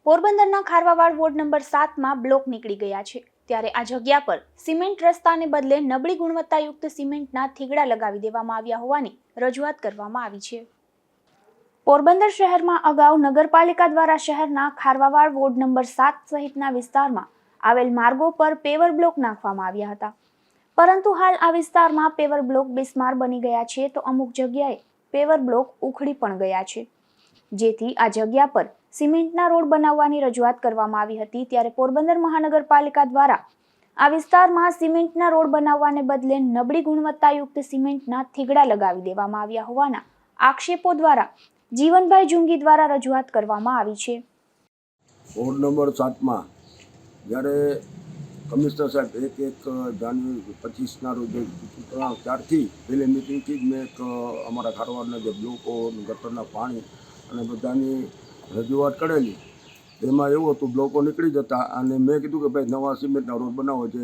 પોરબંદરના Kharvawad ward number 7માં block નીકળી ગયા છે, ત્યારે આ જગ્યા પર સિમેન્ટ રસ્તાને બદલે નબળી ગુણવત્તાયુક્ત સિમેન્ટના થીગડા લગાવી દેવામાં આવ્યા હોવાની રજૂઆત કરવામાં આવી છે। પોરબંદર શહેરમાં અગાઉ નગરપાલિકા દ્વારા શહેરના ખારવાવાડ વોર્ડ નંબર 7 સહિતના વિસ્તારમાં આવેલ માર્ગો પર પેવર બ્લોક નાખવામાં આવ્યા હતા, પરંતુ હાલ આ વિસ્તારમાં પેવર બ્લોક બિસ્માર બની ગયા છે, તો અમુક જગ્યાએ પેવર બ્લોક ઉખડી પણ ગયા છે, જેથી આ જગ્યા પર સિમેન્ટના રોડ બનાવવાની રજૂઆત કરવામાં આવી હતી। ત્યારે પોરબંદર મહાનગરપાલિકા દ્વારા આ વિસ્તારમાં સિમેન્ટના રોડ બનાવવાને બદલે નબળી ગુણવત્તાયુક્ત સિમેન્ટના થીગડા લગાવી દેવામાં આવ્યા હોવાના આક્ષેપો દ્વારા જીવનભાઈ જુંગી દ્વારા રજૂઆત કરવામાં આવી છે। વોર્ડ નંબર 7માં જ્યારે કમિશનર સાહેબ 1 જાન્યુઆરી 25ના રોજ 4થી પહેલી મિટિંગથી જ મેં અમારા ખારવાડના જે બ્લોકો ગટરના પાણી અને બધાની રજૂઆત કરેલી। એમાં એવું હતું બ્લોકો નીકળી જતા અને મેં કીધું કે ભાઈ નવા સિમેન્ટના રોડ બનાવો, જે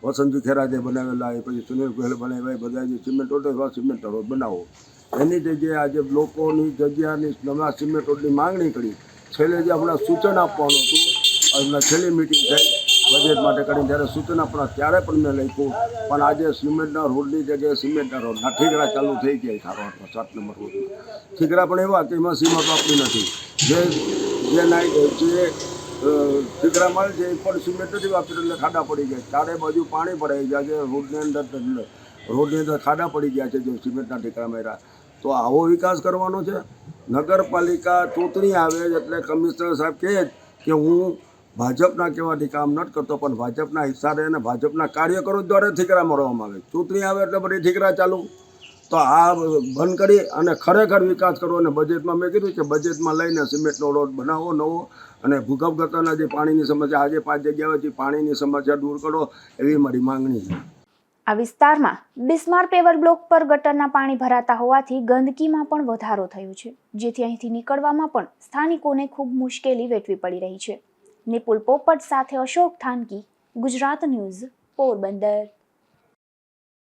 વસંતજી ખેરાજે બનાવેલા પછી સુનિલ ગોહેલ બનાવ્યા બધા જે સિમેન્ટ રોડ એવા સિમેન્ટના રોડ બનાવો। એની જગ્યાએ આજે બ્લોકોની જગ્યાની નવા સિમેન્ટ રોડની માંગણી કરી। છેલ્લે જે હમણાં સૂચન આપવાનું હતું, હમણાં છેલ્લી મિટિંગ થઈ બજેટ માટે કરીને જ્યારે સૂચન આપણા ત્યારે પણ મેં લખ્યું, પણ આજે સિમેન્ટના રોડની જગ્યાએ સિમેન્ટના રોડના ઠીકરા ચાલુ થઈ ગયા ખારવાડમાં 7 નંબર રોડમાં। ઠીકરા પણ એવા કે એમાં સીમા આપણી નથી, જે ઠીકરા મળે છે એ પણ સિમેન્ટ નથી વાપરી, એટલે ખાડા પડી ગયા, ચારે બાજુ પાણી ભરાઈ ગયા છે, રોડની અંદર ખાડા પડી ગયા છે જે સિમેન્ટના ઠીકરા માર્યા। તો આવો વિકાસ કરવાનો છે? નગરપાલિકા ચૂંટણી આવે એટલે કમિશનર સાહેબ કહે કે હું ભાજપના કહેવાથી કામ નથી કરતો, પણ ભાજપના હિસાબે અને ભાજપના કાર્યકરો દ્વારા ઠીકરા મારવામાં આવે। ચૂંટણી આવે એટલે બધી ઠીકરા ચાલુ। તો આ બંધ કરી અને ખરેખર વિકાસ કરવો। અને બજેટમાં મેં કીધું કે બજેટમાં લઈને સિમેન્ટનો રોડ બનાવો નવો, અને ભૂગર્ભ ગટરના જે પાણીની સમસ્યા આજે 5 જગ્યાએથી પાણીની સમસ્યા દૂર કરો, એવી મારી માંગણી છે। આ વિસ્તારમાં બિસ્માર પેવર બ્લોક પર ગટરના પાણી ભરાતા હોવાથી ગંદકીમાં પણ વધારો થયો છે, જેથી અહીંથી નીકળવામાં પણ સ્થાનિકોને ખૂબ મુશ્કેલી વેઠવી પડી રહી છે। નિપુલ પોપટ સાથે અશોક થાનકી, ગુજરાત ન્યૂઝ, પોરબંદર।